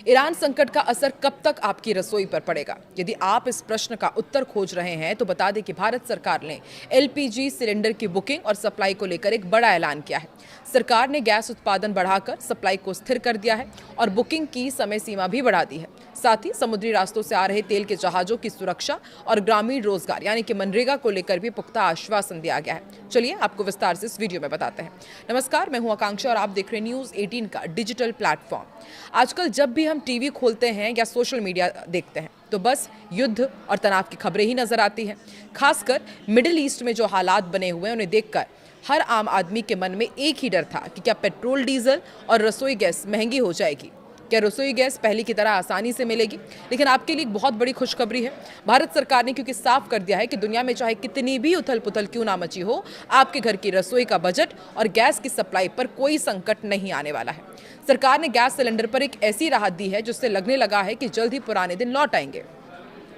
Iran संकट का असर कब तक आपकी रसोई पर पड़ेगा? यदि आप इस प्रश्न का उत्तर खोज रहे हैं तो बता दें कि भारत सरकार ने एलपीजी सिलेंडर की बुकिंग और सप्लाई को लेकर एक बड़ा ऐलान किया है। सरकार ने गैस उत्पादन बढ़ाकर सप्लाई को स्थिर कर दिया है और बुकिंग की समय सीमा भी बढ़ा दी है। साथ ही समुद्री रास्तों से आ रहे तेल के जहाजों की सुरक्षा और ग्रामीण रोजगार यानी कि मनरेगा को लेकर भी पुख्ता आश्वासन दिया गया है। चलिए आपको विस्तार से इस वीडियो में बताते हैं। नमस्कार, मैं हूं आकांक्षा और आप देख रहे हैं न्यूज़ 18 का डिजिटल प्लेटफॉर्म। आजकल जब भी हम टीवी खोलते हैं या सोशल मीडिया देखते हैं तो बस युद्ध और तनाव की खबरें ही नजर आती हैं। खासकर मिडिल ईस्ट में जो हालात बने हुए हैं उन्हें देखकर हर आम आदमी के मन में एक ही डर था कि क्या पेट्रोल, डीजल और रसोई गैस महंगी हो जाएगी। क्या रसोई गैस पहले की तरह आसानी से मिलेगी? लेकिन आपके लिए एक बहुत बड़ी खुशखबरी है। भारत सरकार ने क्योंकि साफ कर दिया है कि दुनिया में चाहे कितनी भी उथल पुथल क्यों ना मची हो, आपके घर की रसोई का बजट और गैस की सप्लाई पर कोई संकट नहीं आने वाला है। सरकार ने गैस सिलेंडर पर एक ऐसी राहत दी है जिससे लगने लगा है कि जल्द ही पुराने दिन लौट आएंगे।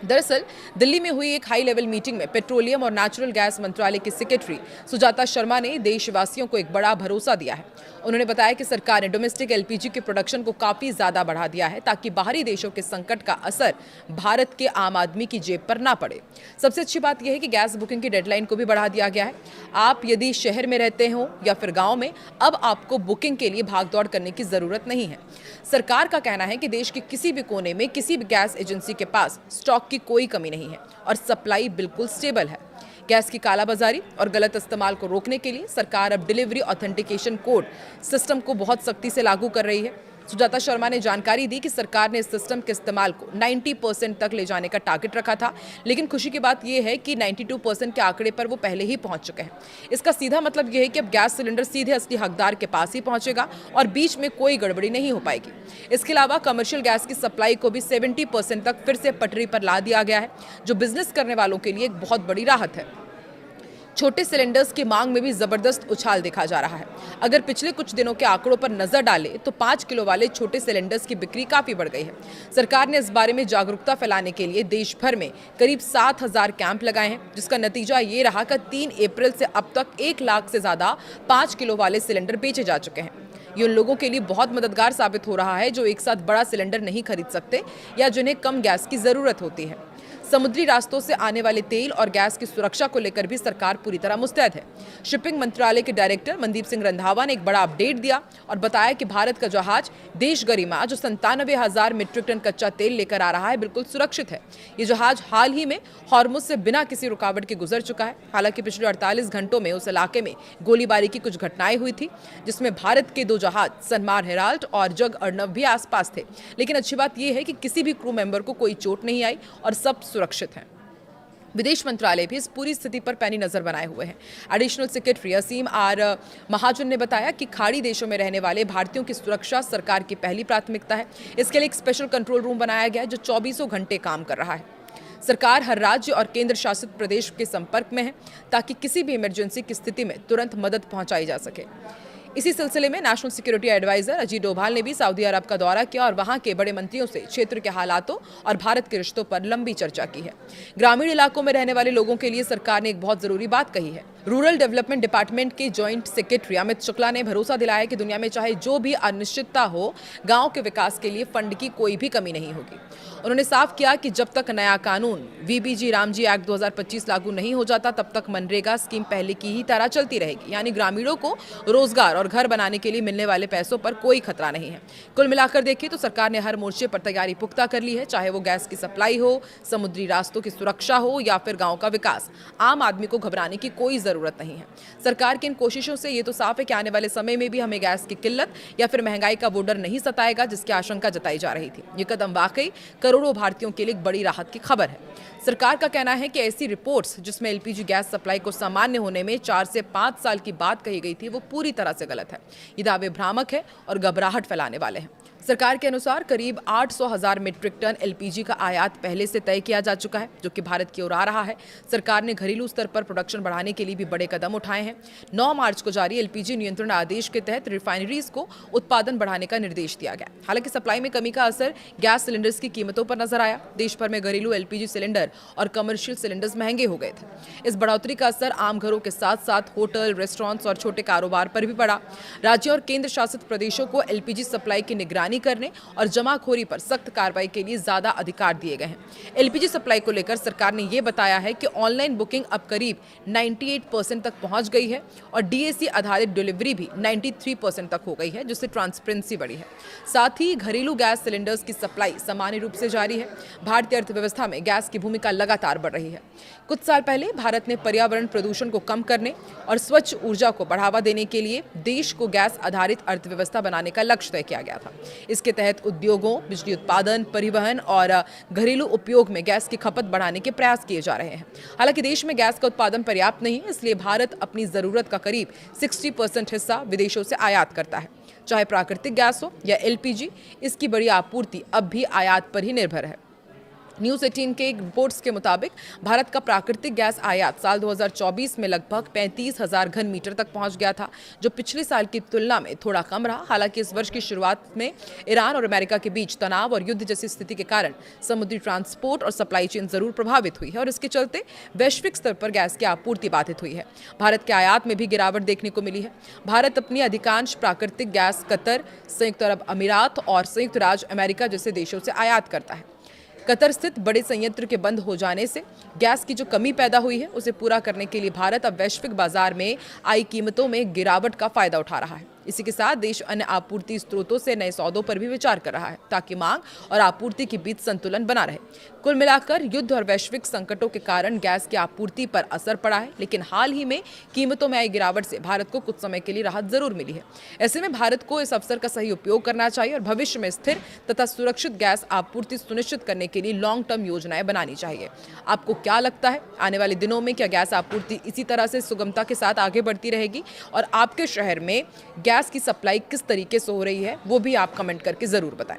दरअसल दिल्ली में हुई एक हाई लेवल मीटिंग में पेट्रोलियम और नेचुरल गैस मंत्रालय की सेक्रेटरी सुजाता शर्मा ने देशवासियों को एक बड़ा भरोसा दिया है। उन्होंने बताया कि सरकार ने डोमेस्टिक एलपीजी के प्रोडक्शन को काफी ज्यादा बढ़ा दिया है ताकि बाहरी देशों के संकट का असर भारत के आम आदमी की जेब पर ना पड़े। सबसे अच्छी बात यह है कि गैस बुकिंग की डेडलाइन को भी बढ़ा दिया गया है। आप यदि शहर में रहते हो या फिर गाँव में, अब आपको बुकिंग के लिए भागदौड़ करने की जरूरत नहीं है। सरकार का कहना है कि देश के किसी भी कोने में किसी भी गैस एजेंसी के पास स्टॉक की कोई कमी नहीं है और सप्लाई बिल्कुल स्टेबल है। गैस की कालाबाजारी और गलत इस्तेमाल को रोकने के लिए सरकार अब डिलीवरी ऑथेंटिकेशन कोड सिस्टम को बहुत सख्ती से लागू कर रही है। सुजाता शर्मा ने जानकारी दी कि सरकार ने इस सिस्टम के इस्तेमाल को 90% तक ले जाने का टारगेट रखा था, लेकिन खुशी की बात यह है कि 92% के आंकड़े पर वो पहले ही पहुंच चुके हैं। इसका सीधा मतलब यह है कि अब गैस सिलेंडर सीधे असली हकदार के पास ही पहुंचेगा और बीच में कोई गड़बड़ी नहीं हो पाएगी। इसके अलावा कमर्शियल गैस की सप्लाई को भी 70% तक फिर से पटरी पर ला दिया गया है, जो बिजनेस करने वालों के लिए एक बहुत बड़ी राहत है। छोटे सिलेंडर्स की मांग में भी जबरदस्त उछाल देखा जा रहा है। अगर पिछले कुछ दिनों के आंकड़ों पर नजर डालें तो 5 किलो वाले छोटे सिलेंडर्स की बिक्री काफी बढ़ गई है। सरकार ने इस बारे में जागरूकता फैलाने के लिए देश भर में करीब 7,000 कैंप लगाए हैं, जिसका नतीजा ये रहा कि 3 अप्रैल से अब तक 1 लाख से ज्यादा 5 किलो वाले सिलेंडर बेचे जा चुके हैं। ये उन लोगों के लिए बहुत मददगार साबित हो रहा है जो एक साथ बड़ा सिलेंडर नहीं खरीद सकते या जिन्हें कम गैस की जरूरत होती है। समुद्री रास्तों से आने वाले तेल और गैस की सुरक्षा को लेकर भी सरकार पूरी तरह मुस्तैद है। शिपिंग मंत्रालय के डायरेक्टर मनदीप सिंह रंधावा ने एक बड़ा अपडेट दिया और बताया कि भारत का जहाज देश गरिमा जो 97,000 मीट्रिक टन कच्चा तेल लेकर आ रहा है बिल्कुल सुरक्षित है। ये जहाज हाल ही में हॉर्मुज से बिना किसी रुकावट के गुजर चुका है। हालांकि पिछले 48 घंटों में उस इलाके में गोलीबारी की कुछ घटनाएं हुई थी, जिसमें भारत के 2 जहाज सनमार हेराल्ड और जग अर्नब भी आसपास थे। लेकिन अच्छी बात यह है कि किसी भी क्रू मेंबर को कोई चोट नहीं आई और सब सुरक्षित हैं। विदेश मंत्रालय भी इस पूरी स्थिति पर पैनी नजर बनाए हुए हैं। एडिशनल सेक्रेटरी असीम आर महाजन ने बताया कि खाड़ी देशों में रहने वाले भारतीयों की सुरक्षा सरकार की पहली प्राथमिकता है। इसके लिए एक स्पेशल कंट्रोल रूम बनाया गया है जो 24 घंटे काम कर रहा है। सरकार हर राज्य और केंद्र शासित प्रदेश के संपर्क में है ताकि किसी भी इमरजेंसी की स्थिति में तुरंत मदद पहुंचाई जा सके। इसी सिलसिले में national security adviser Ajit Doval ने भी सऊदी अरब का दौरा किया और वहां के बड़े मंत्रियों से क्षेत्र के हालातों और भारत के रिश्तों पर लंबी चर्चा की है। ग्रामीण इलाकों में रहने वाले लोगों के लिए सरकार ने एक बहुत जरूरी बात कही है। रूरल डेवलपमेंट डिपार्टमेंट के जॉइंट सेक्रेटरी अमित शुक्ला ने भरोसा दिलाया कि दुनिया में चाहे जो भी अनिश्चितता हो, गांव के विकास के लिए फंड की कोई भी कमी नहीं होगी। उन्होंने साफ किया कि जब तक नया कानून वीबीजी रामजी एक्ट 2025 लागू नहीं हो जाता तब तक मनरेगा स्कीम पहले की ही तरह चलती रहेगी, यानी ग्रामीणों को रोजगार और घर बनाने के लिए मिलने वाले पैसों पर कोई खतरा नहीं है। कुल मिलाकर देखिए तो सरकार ने हर मोर्चे पर तैयारी पुख्ता कर ली है, चाहे वो गैस की सप्लाई हो, समुद्री रास्तों की सुरक्षा हो या फिर गाँव का विकास। आम आदमी को घबराने की कोई जरूरत नहीं है। सरकार की इन कोशिशों से ये तो साफ है कि आने वाले समय में भी हमें गैस की किल्लत या फिर महंगाई का वो डर नहीं सताएगा जिसकी आशंका जताई जा रही थी। ये कदम वाकई करोड़ों भारतीयों के लिए एक बड़ी राहत की खबर है। सरकार का कहना है कि ऐसी रिपोर्ट्स जिसमें एलपीजी गैस सप्लाई को सामान्य होने में 4 से 5 साल की बात कही गई थी वो पूरी तरह से गलत है। ये दावे भ्रामक है और घबराहट फैलाने वाले हैं। सरकार के अनुसार करीब 800,000 मीट्रिक टन एलपीजी का आयात पहले से तय किया जा चुका है, जो कि भारत की ओर आ रहा है। सरकार ने घरेलू स्तर पर प्रोडक्शन बढ़ाने के लिए भी बड़े कदम उठाए हैं। 9 मार्च को जारी एलपीजी नियंत्रण आदेश के तहत रिफाइनरीज को उत्पादन बढ़ाने का निर्देश दिया गया। हालांकि सप्लाई में कमी का असर गैस सिलेंडर्स की कीमतों पर नजर आया। देश भर में घरेलू एलपीजी सिलेंडर और कमर्शियल सिलेंडर्स महंगे हो गए थे। इस बढ़ोतरी का असर आम घरों के साथ साथ होटल, रेस्टोरेंट्स और छोटे कारोबार पर भी पड़ा। राज्यों और केंद्र शासित प्रदेशों को एलपीजी सप्लाई की निगरानी निगरानी करने और जमाखोरी पर सख्त कार्रवाई के लिए ज्यादा अधिकार दिए गए हैं। एलपीजी सप्लाई को लेकर सरकार ने यह बताया है कि ऑनलाइन बुकिंग अब करीब 98% तक पहुंच गई है और डीएसी आधारित डिलीवरी भी 93% तक हो गई है, जिससे ट्रांसपेरेंसी बढ़ी है। साथ ही घरेलू गैस सिलेंडर्स की सप्लाई सामान्य रूप से जारी है। भारतीय अर्थव्यवस्था में गैस की भूमिका लगातार बढ़ रही है। कुछ साल पहले भारत ने पर्यावरण प्रदूषण को कम करने और स्वच्छ ऊर्जा को बढ़ावा देने के लिए देश को गैस आधारित अर्थव्यवस्था बनाने का लक्ष्य तय किया गया था। इसके तहत उद्योगों, बिजली उत्पादन, परिवहन और घरेलू उपयोग में गैस की खपत बढ़ाने के प्रयास किए जा रहे हैं। हालांकि देश में गैस का उत्पादन पर्याप्त नहीं है, इसलिए भारत अपनी जरूरत का करीब 60% हिस्सा विदेशों से आयात करता है। चाहे प्राकृतिक गैस हो या एलपीजी, इसकी बड़ी आपूर्ति अब भी आयात पर ही निर्भर है। न्यूज़ 18 के रिपोर्ट्स के मुताबिक भारत का प्राकृतिक गैस आयात साल 2024 में लगभग 35,000 घन मीटर तक पहुंच गया था, जो पिछले साल की तुलना में थोड़ा कम रहा। हालांकि इस वर्ष की शुरुआत में ईरान और अमेरिका के बीच तनाव और युद्ध जैसी स्थिति के कारण समुद्री ट्रांसपोर्ट और सप्लाई चेन जरूर प्रभावित हुई है और इसके चलते वैश्विक स्तर पर गैस की आपूर्ति बाधित हुई है। भारत के आयात में भी गिरावट देखने को मिली है। भारत अपनी अधिकांश प्राकृतिक गैस कतर, संयुक्त अरब अमीरात और संयुक्त राज्य अमेरिका जैसे देशों से आयात करता है। कतर स्थित बड़े संयंत्र के बंद हो जाने से गैस की जो कमी पैदा हुई है, उसे पूरा करने के लिए भारत अब वैश्विक बाजार में आई कीमतों में गिरावट का फायदा उठा रहा है। इसी के साथ देश अन्य आपूर्ति स्रोतों से नए सौदों पर भी विचार कर रहा है, ताकि मांग और आपूर्ति के बीच संतुलन बना रहे। कुल मिलाकर युद्ध और वैश्विक संकटों के कारण गैस की आपूर्ति पर असर पड़ा है, लेकिन हाल ही में कीमतों में आई गिरावट से भारत को कुछ समय के लिए राहत जरूर मिली है। ऐसे में भारत को इस अवसर का सही उपयोग करना चाहिए और भविष्य में स्थिर तथा सुरक्षित गैस आपूर्ति सुनिश्चित करने के लिए लॉन्ग टर्म योजनाएं बनानी चाहिए। आपको क्या लगता है, आने वाले दिनों में क्या गैस आपूर्ति इसी तरह से सुगमता के साथ आगे बढ़ती रहेगी और आपके शहर में गैस की सप्लाई किस तरीके से हो रही है, वो भी आप कमेंट करके जरूर बताएं।